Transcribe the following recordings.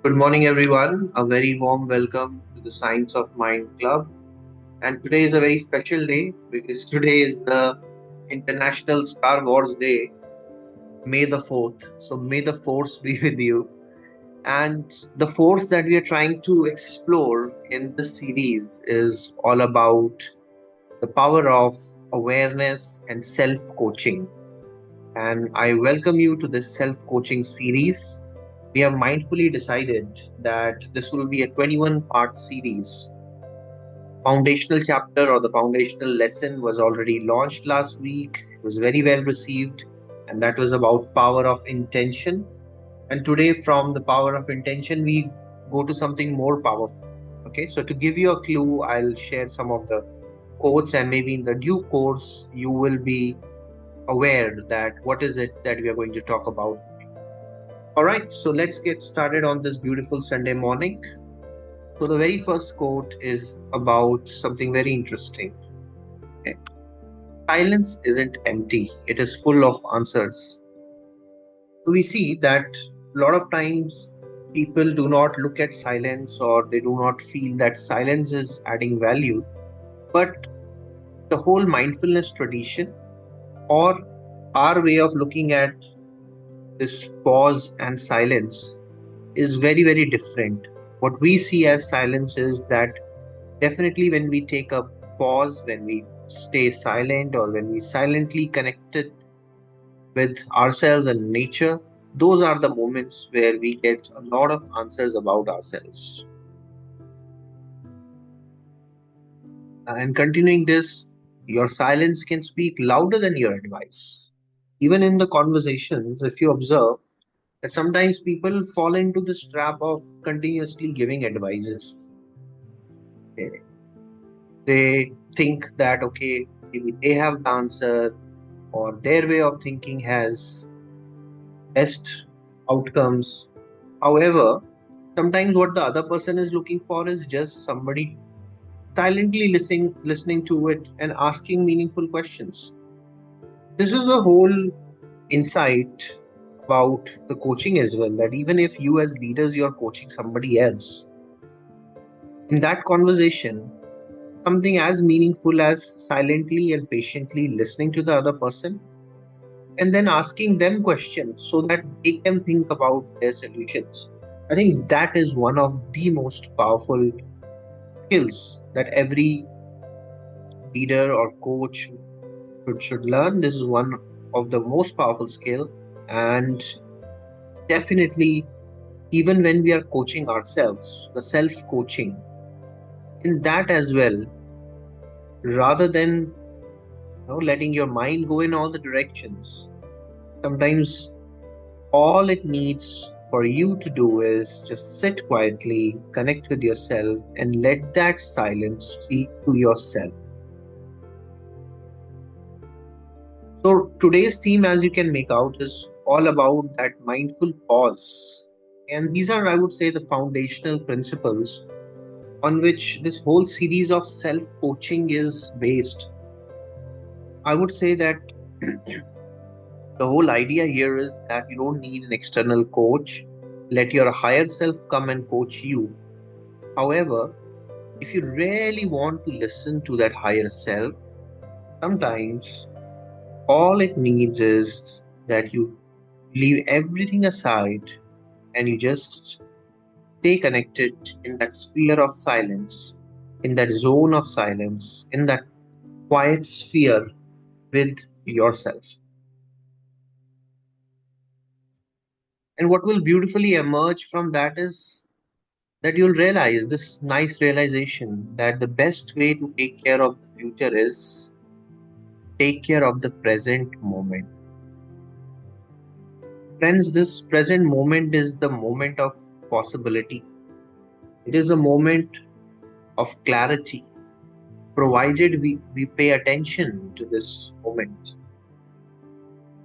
Good morning, everyone. A very warm welcome to the Science of Mind Club. And today is a very special day because today is the International Star Wars Day, May the 4th. So, may the force be with you. And the force that we are trying to explore in this series is all about the power of awareness and self coaching. And I welcome you to this self coaching series. We have mindfully decided that this will be a 21-part series. Foundational chapter or the foundational lesson was already launched last week. It was very well received, and that was about power of intention. And today, from the power of intention, we go to something more powerful. Okay, so to give you a clue, I'll share some of the quotes, and maybe in the due course, you will be aware that what is it that we are going to talk about. All right, so let's get started on this beautiful Sunday morning. So, the very first quote is about something very interesting. Okay. Silence isn't empty, it is full of answers. So, we see that a lot of times people do not look at silence or they do not feel that silence is adding value. But the whole mindfulness tradition or our way of looking at this pause and silence is very, very different. What we see as silence is that definitely when we take a pause, when we stay silent, or when we silently connected with ourselves and nature, those are the moments where we get a lot of answers about ourselves. And continuing this, your silence can speak louder than your advice. Even in the conversations, if you observe that sometimes people fall into this trap of continuously giving advices. They think that, okay, maybe they have the answer or their way of thinking has best outcomes. However, sometimes what the other person is looking for is just somebody silently listening to it and asking meaningful questions. This is the whole insight about the coaching as well, that even if you as leaders you're coaching somebody else, in that conversation, something as meaningful as silently and patiently listening to the other person and then asking them questions so that they can think about their solutions. I think that is one of the most powerful skills that every leader or coach should learn. This is one of the most powerful skill, and definitely even when we are coaching ourselves, the self coaching, in that as well, rather than letting your mind go in all the directions, sometimes all it needs for you to do is just sit quietly, connect with yourself, and let that silence speak to yourself. So, today's theme, as you can make out, is all about that mindful pause. And these are, I would say, the foundational principles on which this whole series of self coaching is based. I would say that the whole idea here is that you don't need an external coach. Let your higher self come and coach you. However, if you really want to listen to that higher self, sometimes all it needs is that you leave everything aside and you just stay connected in that sphere of silence, in that zone of silence, in that quiet sphere with yourself. And what will beautifully emerge from that is that you'll realize this nice realization that the best way to take care of the future is take care of the present moment. Friends, this present moment is the moment of possibility. It is a moment of clarity, provided we pay attention to this moment.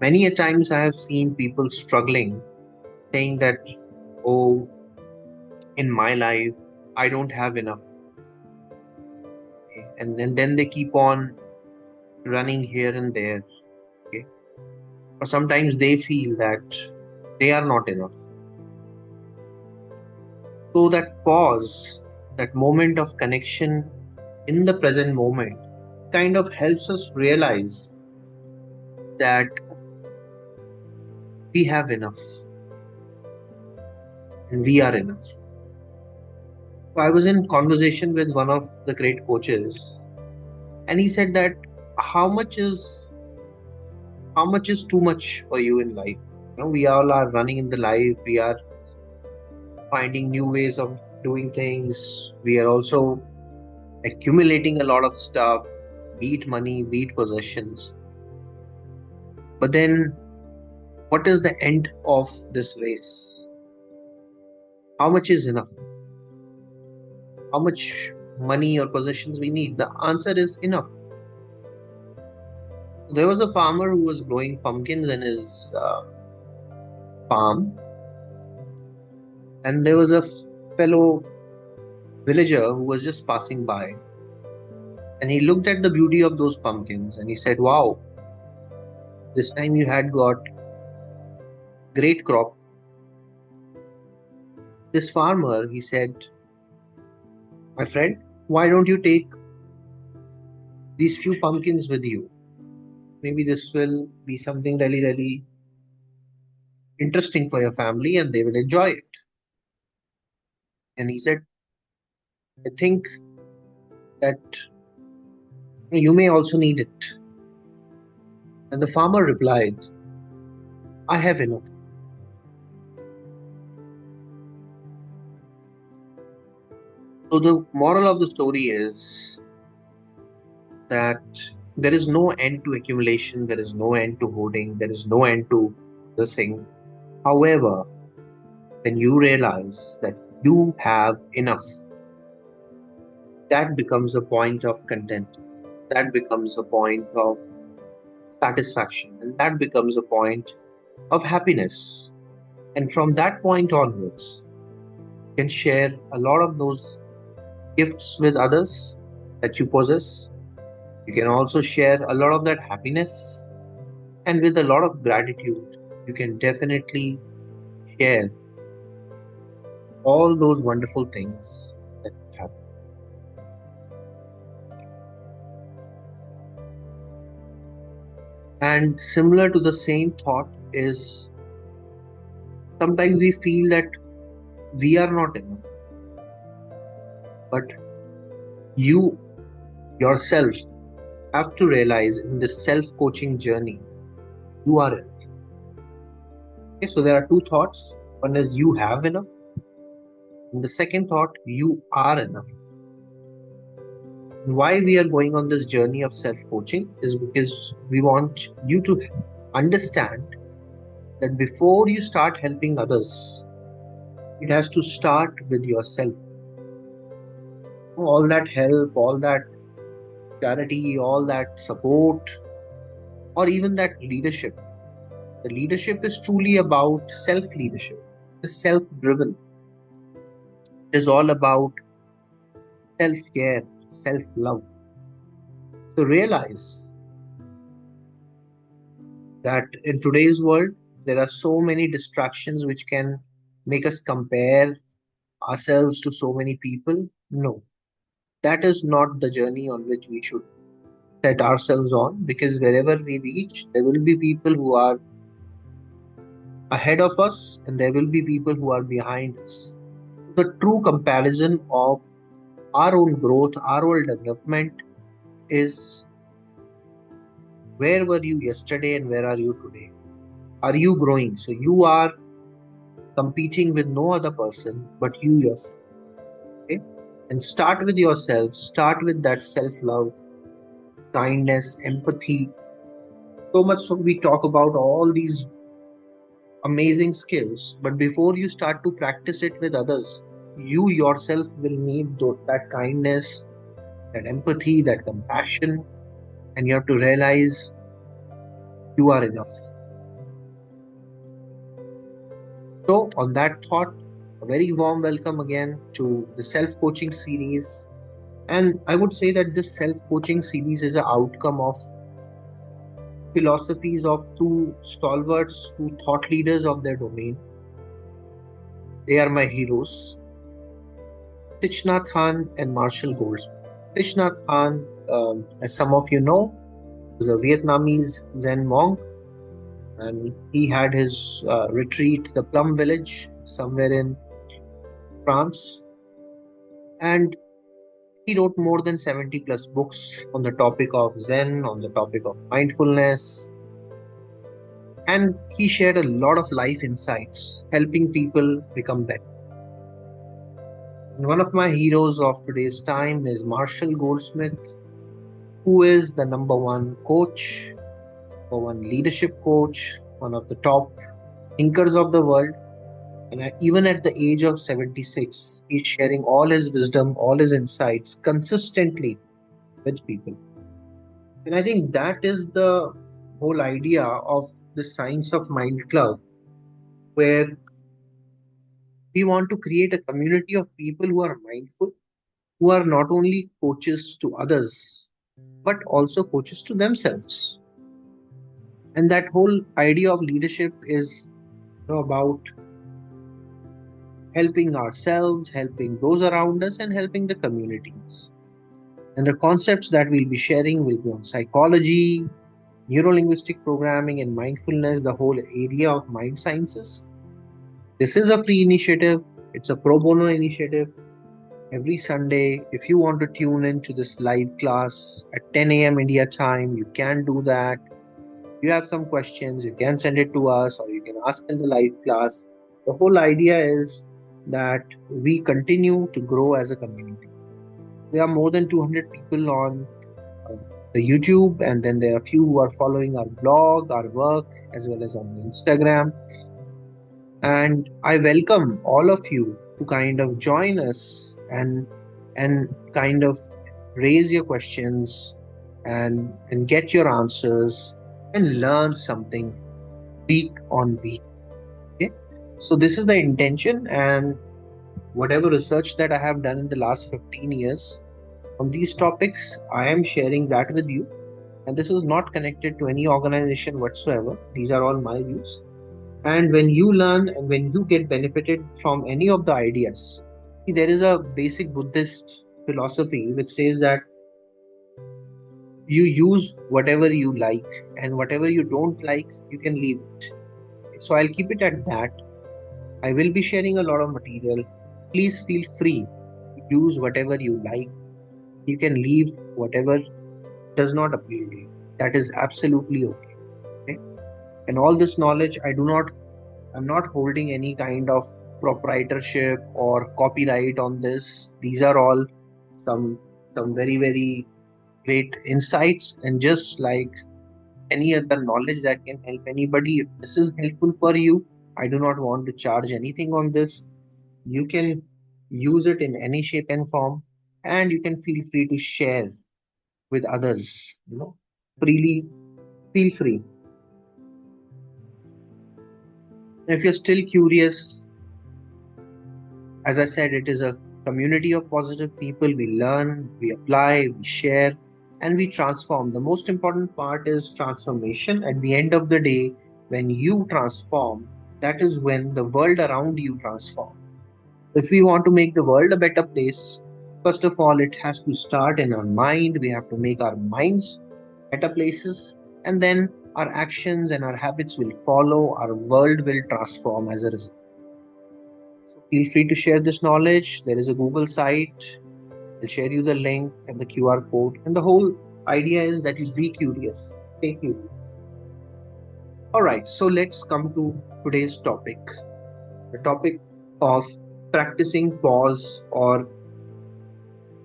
Many a times I have seen people struggling, saying that, oh, in my life, I don't have enough. Okay? And then they keep on running here and there. Okay? Or sometimes they feel that they are not enough. So that pause, that moment of connection in the present moment, kind of helps us realize that we have enough and we are enough. So I was in conversation with one of the great coaches, and he said that how much is how much is too much for you in life? We all are running in the life. We are finding new ways of doing things. We are also accumulating a lot of stuff, be it money, be it possessions. But then, what is the end of this race? How much is enough? How much money or possessions we need? The answer is enough. There was a farmer who was growing pumpkins in his farm, and there was a fellow villager who was just passing by, and he looked at the beauty of those pumpkins and he said, "Wow, this time you had got great crop." This farmer, he said, "My friend, why don't you take these few pumpkins with you? Maybe this will be something really, really interesting for your family and they will enjoy it." And he said, "I think that you may also need it." And the farmer replied, "I have enough." So the moral of the story is that there is no end to accumulation, there is no end to hoarding, there is no end to possessing. However, when you realize that you have enough, that becomes a point of content, that becomes a point of satisfaction, and that becomes a point of happiness. And from that point onwards, you can share a lot of those gifts with others that you possess. You can also share a lot of that happiness, and with a lot of gratitude, you can definitely share all those wonderful things that you have. And similar to the same thought is sometimes we feel that we are not enough, but you yourself have to realize in this self coaching journey, you are enough. Okay, so there are two thoughts. One is you have enough, and the second thought, you are enough. Why we are going on this journey of self coaching is because we want you to understand that before you start helping others, it has to start with yourself. All that help, all that charity, all that support, or even that leadership. The leadership is truly about self leadership, it's self driven. It is all about self care, self love. So realize that in today's world, there are so many distractions which can make us compare ourselves to so many people. No, that is not the journey on which we should set ourselves on, because wherever we reach, there will be people who are ahead of us and there will be people who are behind us. The true comparison of our own growth, our own development is where were you yesterday and where are you today? Are you growing? So you are competing with no other person but you yourself. Okay? And start with yourself, start with that self love, kindness, empathy. So much so we talk about all these amazing skills, but before you start to practice it with others, you yourself will need that kindness, that empathy, that compassion, and you have to realize you are enough. So, on that thought, a very warm welcome again to the self coaching series. And I would say that this self coaching series is an outcome of philosophies of two stalwarts, two thought leaders of their domain. They are my heroes. ThichNhatHanh and Marshall Goldsmith. ThichNhatHanh, as some of you know, was a Vietnamese Zen monk, and he had his retreat, the Plum Village, somewhere in France, and he wrote more than 70 plus books on the topic of Zen, on the topic of mindfulness, and he shared a lot of life insights, helping people become better. And one of my heroes of today's time is Marshall Goldsmith, who is the number one coach, number one leadership coach, one of the top thinkers of the world. And even at the age of 76, he's sharing all his wisdom, all his insights consistently with people. And I think that is the whole idea of the Science of Mind Club, where we want to create a community of people who are mindful, who are not only coaches to others, but also coaches to themselves. And that whole idea of leadership is about helping ourselves, helping those around us, and helping the communities. And the concepts that we'll be sharing will be on psychology, neuro-linguistic programming, and mindfulness, the whole area of mind sciences. This is a free initiative. It's a pro bono initiative. Every Sunday, if you want to tune into this live class at 10 a.m. India time, you can do that. If you have some questions, you can send it to us or you can ask in the live class. The whole idea is that we continue to grow as a community. There are more than 200 people on uh, the YouTube, and then there are a few who are following our blog, our work, as well as on the Instagram. And I welcome all of you to kind of join us and kind of raise your questions and get your answers and learn something week on week. Okay, so this is the intention, and whatever research that I have done in the last 15 years on these topics, I am sharing that with you. And this is not connected to any organization whatsoever. These are all my views. And when you learn and when you get benefited from any of the ideas, see, there is a basic Buddhist philosophy which says that you use whatever you like and whatever you don't like, you can leave it. So I'll keep it at that. I will be sharing a lot of material. Please feel free to use whatever you like. You can leave whatever does not appeal to you. That is absolutely okay. Okay? And all this knowledge, I'm not holding any kind of proprietorship or copyright on this. These are all some some very, very great insights, and just like any other knowledge that can help anybody, if this is helpful for you, I do not want to charge anything on this. You can use it in any shape and form, and you can feel free to share with others, freely. Feel free. If you're still curious, as I said, it is a community of positive people. We learn, we apply, we share, and we transform. The most important part is transformation. At the end of the day, when you transform, that is when the world around you transforms. If we want to make the world a better place, first of all, it has to start in our mind. We have to make our minds better places, and then our actions and our habits will follow. Our world will transform as a result. So feel free to share this knowledge. There is a Google site. I'll share you the link and the QR code. And the whole idea is that you be curious. Stay curious. All right, so let's come to today's topic. The topic of practicing pause, or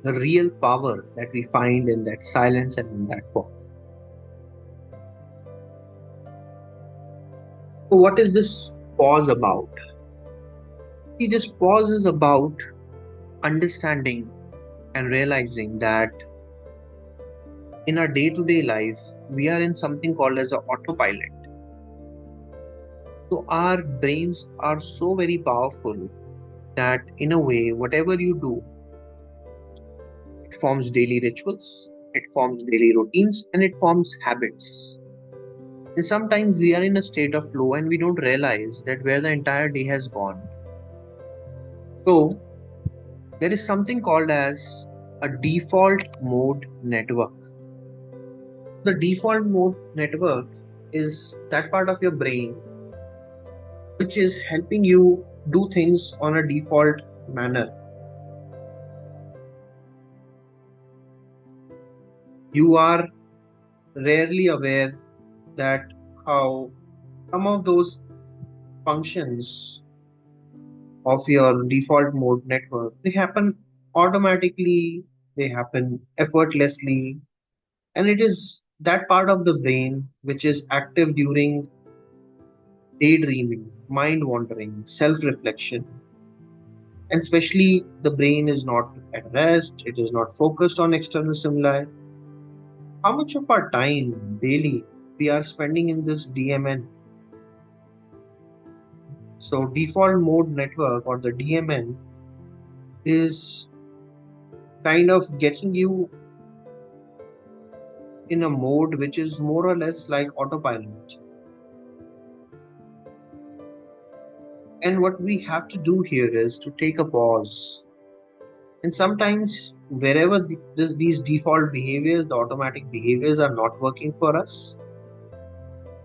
the real power that we find in that silence and in that pause. So what is this pause about? See, this pause is about understanding and realizing that in our day-to-day life, we are in something called as an autopilot. So our brains are so very powerful that in a way, whatever you do, it forms daily rituals, it forms daily routines, and it forms habits. And sometimes we are in a state of flow and we don't realize that where the entire day has gone. So There is something called as a default mode network. The default mode network is that part of your brain which is helping you do things on a default manner. You are rarely aware that how some of those functions of your default mode network, they happen automatically, they happen effortlessly, and it is that part of the brain which is active during daydreaming, mind wandering, self reflection. And especially the brain is not at rest, it is not focused on external stimuli. How much of our time daily we are spending in this DMN? So, default mode network or the DMN is kind of getting you in a mode which is more or less like autopilot. And what we have to do here is to take a pause. And sometimes, wherever these default behaviors, the automatic behaviors are not working for us,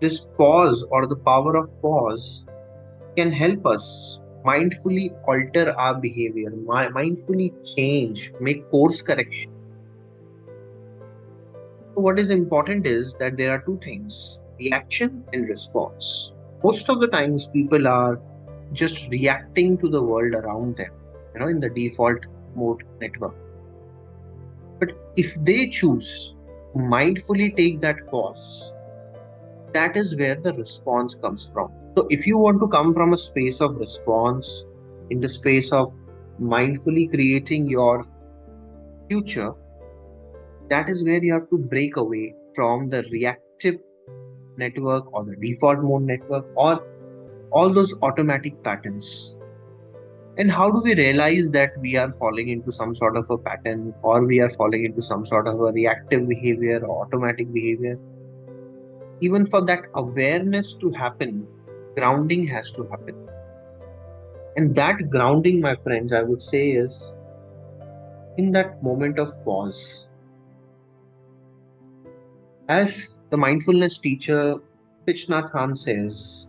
this pause or the power of pause can help us mindfully alter our behavior, mindfully change, make course correction. So what is important is that there are two things: reaction and response. Most of the times, people are just reacting to the world around them, in the default mode network. But if they choose to mindfully take that pause, that is where the response comes from. So if you want to come from a space of response, in the space of mindfully creating your future, that is where you have to break away from the reactive network or the default mode network or all those automatic patterns. And how do we realize that we are falling into some sort of a pattern or we are falling into some sort of a reactive behavior or automatic behavior? Even for that awareness to happen, grounding has to happen. And that grounding, my friends, I would say is in that moment of pause. As the mindfulness teacher ThichNhatHanh says,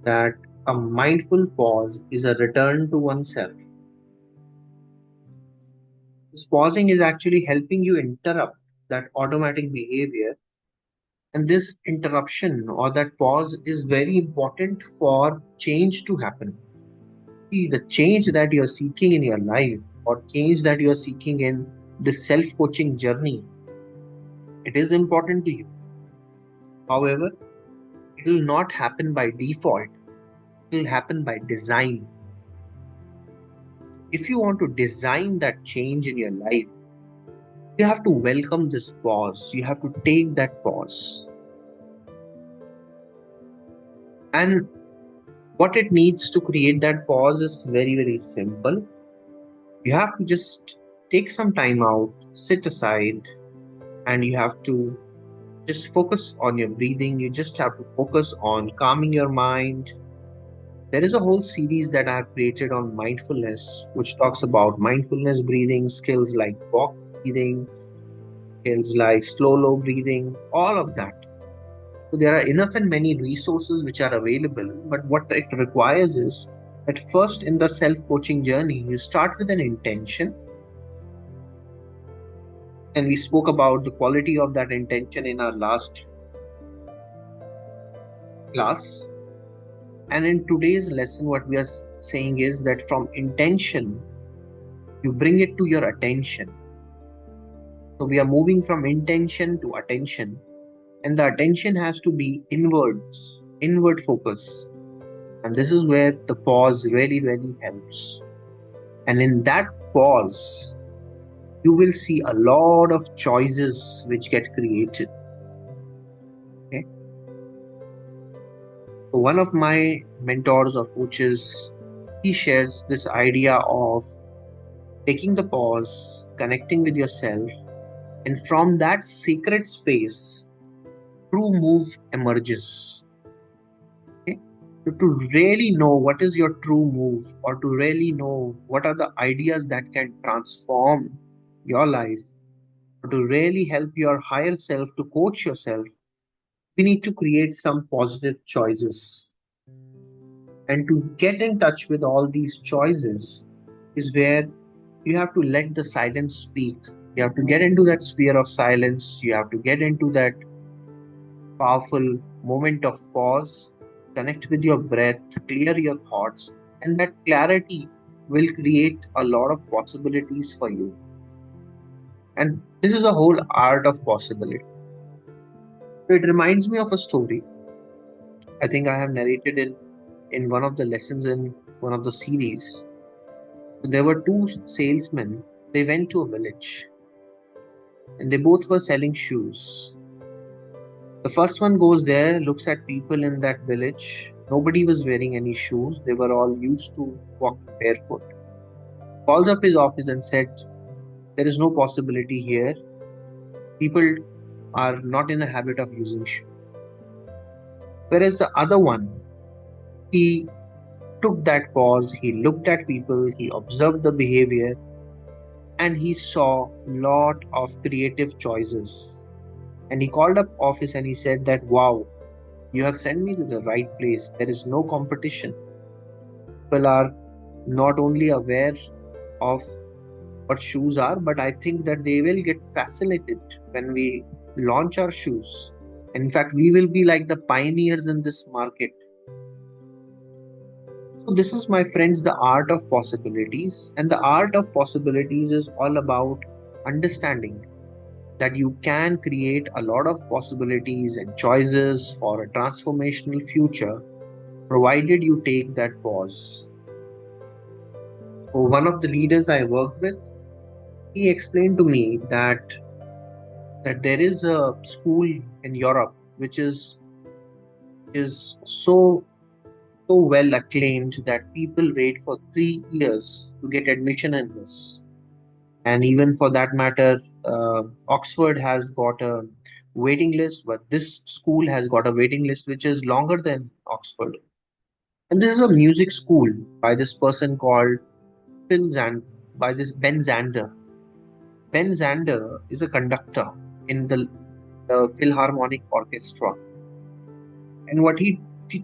that a mindful pause is a return to oneself. This pausing is actually helping you interrupt that automatic behavior. And this interruption or that pause is very important for change to happen. See, the change that you're seeking in your life or change that you're seeking in this self-coaching journey, it is important to you. However, it will not happen by default. It will happen by design. If you want to design that change in your life, you have to welcome this pause. You have to take that pause. And what it needs to create that pause is very, very simple. You have to just take some time out, sit aside, and you have to just focus on your breathing. You just have to focus on calming your mind. There is a whole series that I have created on mindfulness, which talks about mindfulness breathing, skills like box breathing, skills like slow, low breathing, all of that. So there are enough and many resources which are available, but what it requires is that first in the self-coaching journey, you start with an intention. And we spoke about the quality of that intention in our last class. And in today's lesson, what we are saying is that from intention, you bring it to your attention. So we are moving from intention to attention. And the attention has to be inwards, inward focus. And this is where the pause really, really helps. And in that pause, you will see a lot of choices which get created. Okay? So one of my mentors or coaches, he shares this idea of taking the pause, connecting with yourself, and from that secret space, true move emerges. Okay? To really know what is your true move, or to really know what are the ideas that can transform your life, or to really help your higher self to coach yourself, we need to create some positive choices. And to get in touch with all these choices is where you have to let the silence speak. You have to get into that sphere of silence. You have to get into that powerful moment of pause, connect with your breath, clear your thoughts, and that clarity will create a lot of possibilities for you. And this is a whole art of possibility. It reminds me of a story I think I have narrated in one of the lessons in one of the series. There were two salesmen. They went to a village and they both were selling shoes. The first one goes there, looks at people in that village. Nobody was wearing any shoes. They were all used to walking barefoot. Calls up his office and said, there is no possibility here. People are not in the habit of using shoes. Whereas the other one, he took that pause, he looked at people, he observed the behavior, and he saw lot of creative choices. And he called up office and he said that, wow, you have sent me to the right place. There is no competition. People are not only aware of what shoes are, but I think that they will get fascinated when we launch our shoes. In fact, we will be like the pioneers in this market. So, this is, my friends, the art of possibilities. And the art of possibilities is all about understanding that you can create a lot of possibilities and choices for a transformational future, provided you take that pause. So one of the leaders I worked with, he explained to me that there is a school in Europe which is so well acclaimed that people wait for 3 years to get admission in this. And even for that matter, Oxford has got a waiting list, but this school has got a waiting list which is longer than Oxford. And this is a music school by this person called Phil Zand, by this Ben Zander. Ben Zander is a conductor in the Philharmonic Orchestra. And what he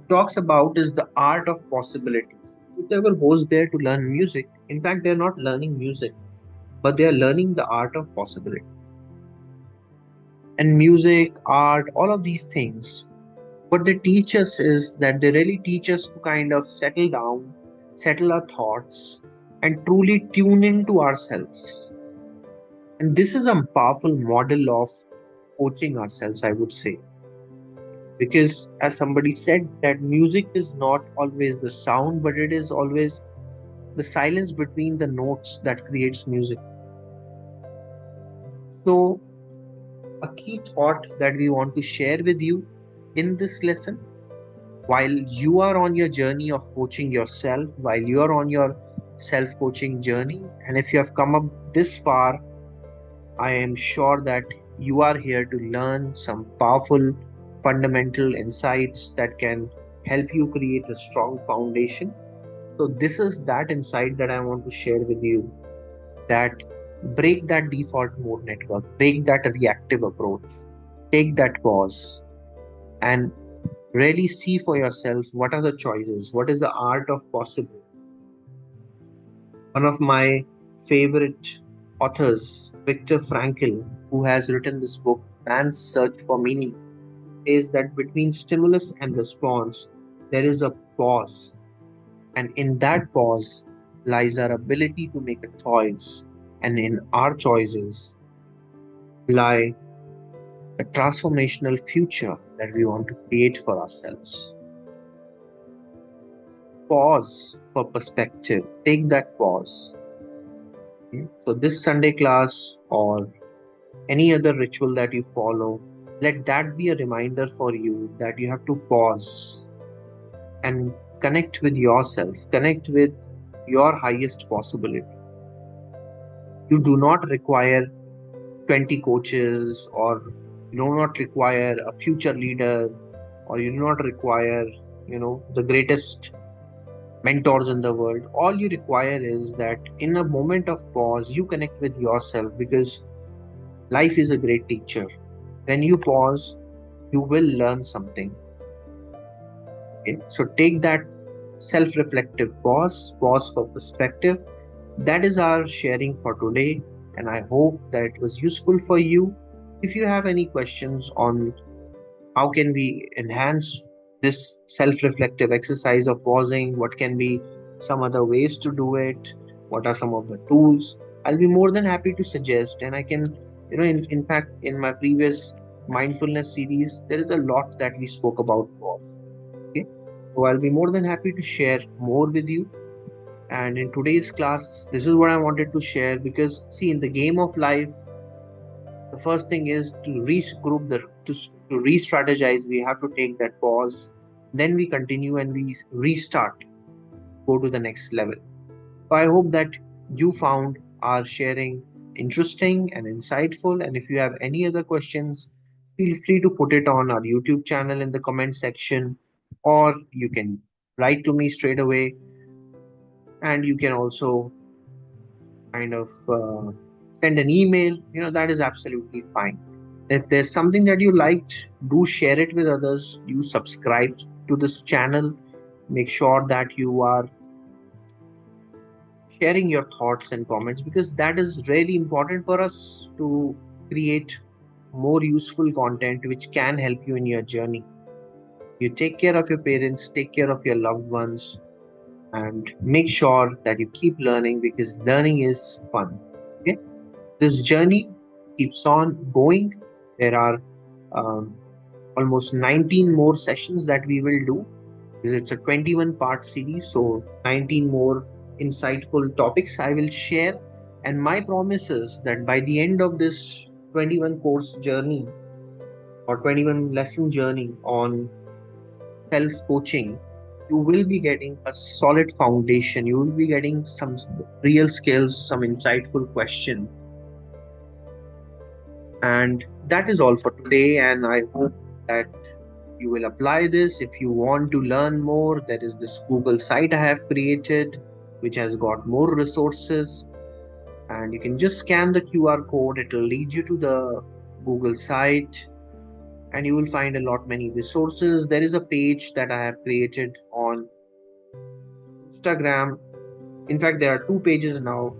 talks about is the art of possibilities. Whoever goes there to learn music, in fact, they're not learning music, but they are learning the art of possibility. And music, art, all of these things, what they teach us is that they really teach us to kind of settle down, settle our thoughts, and truly tune into ourselves. And this is a powerful model of coaching ourselves, I would say. Because as somebody said, that music is not always the sound, but it is always the silence between the notes that creates music. So, a key thought that we want to share with you in this lesson, while you are on your journey of coaching yourself, while you are on your self coaching journey, and if you have come up this far, I am sure that you are here to learn some powerful fundamental insights that can help you create a strong foundation. So, this is that insight that I want to share with you, that break that default mode network, break that reactive approach, take that pause, and really see for yourself what are the choices, what is the art of possible. One of my favorite authors, Viktor Frankl, who has written this book, Man's Search for Meaning, says that between stimulus and response, there is a pause. And in that pause lies our ability to make a choice. And in our choices lie a transformational future that we want to create for ourselves. Pause for perspective. Take that pause. So, this Sunday class or any other ritual that you follow, let that be a reminder for you that you have to pause and connect with yourself, connect with your highest possibility. You do not require 20 coaches, or you do not require a future leader, or you do not require the greatest mentors in the world. All you require is that in a moment of pause, you connect with yourself, because life is a great teacher. When you pause, you will learn something. Okay? So take that self reflective pause for perspective. That is our sharing for today, and I hope that it was useful for you. If you have any questions on how can we enhance this self-reflective exercise of pausing, what can be some other ways to do it, what are some of the tools, I'll be more than happy to suggest. And I can, in fact, in my previous mindfulness series, there is a lot that we spoke about pause. Okay, so I'll be more than happy to share more with you. And in today's class, this is what I wanted to share, because see, in the game of life, the first thing is to regroup to re-strategize. We have to take that pause, then we continue and we restart, go to the next level. So I hope that you found our sharing interesting and insightful. And if you have any other questions, feel free to put it on our YouTube channel in the comment section, or you can write to me straight away. And you can also kind of send an email. That is absolutely fine. If there's something that you liked, do share it with others. You subscribe to this channel. Make sure that you are sharing your thoughts and comments, because that is really important for us to create more useful content which can help you in your journey. You take care of your parents, take care of your loved ones, and make sure that you keep learning, because learning is fun. Okay? This journey keeps on going. There are um, almost 19 more sessions that we will do. It's a 21 part series, so 19 more insightful topics I will share. And my promise is that by the end of this 21 course journey, or 21 lesson journey on self coaching, you will be getting a solid foundation. You will be getting some real skills, some insightful questions. And that is all for today. And I hope that you will apply this. If you want to learn more, there is this Google site I have created, which has got more resources. And you can just scan the QR code, it will lead you to the Google site, and you will find a lot many resources. There is a page that I have created on Instagram. In fact, there are two pages now.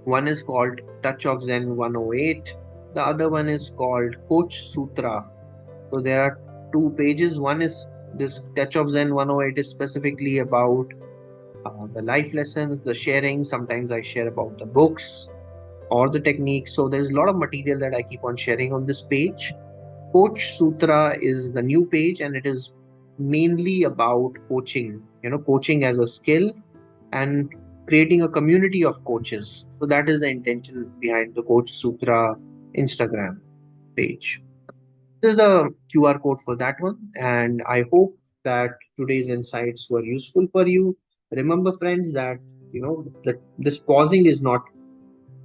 One is called Touch of Zen 108. The other one is called Coach Sutra. So there are two pages. One is this Touch of Zen 108 is specifically about the life lessons, the sharing. Sometimes I share about the books or the techniques. So there's a lot of material that I keep on sharing on this page. Coach Sutra is the new page, and it is mainly about coaching, coaching as a skill, and creating a community of coaches. So that is the intention behind the Coach Sutra Instagram page. This is the QR code for that one. And I hope that today's insights were useful for you. Remember, friends, that that this pausing is not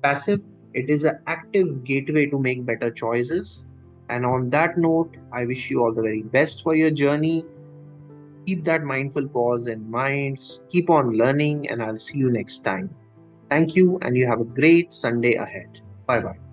passive, it is an active gateway to make better choices. And on that note, I wish you all the very best for your journey. Keep that mindful pause in mind, keep on learning, and I'll see you next time. Thank you, and you have a great Sunday ahead. Bye bye.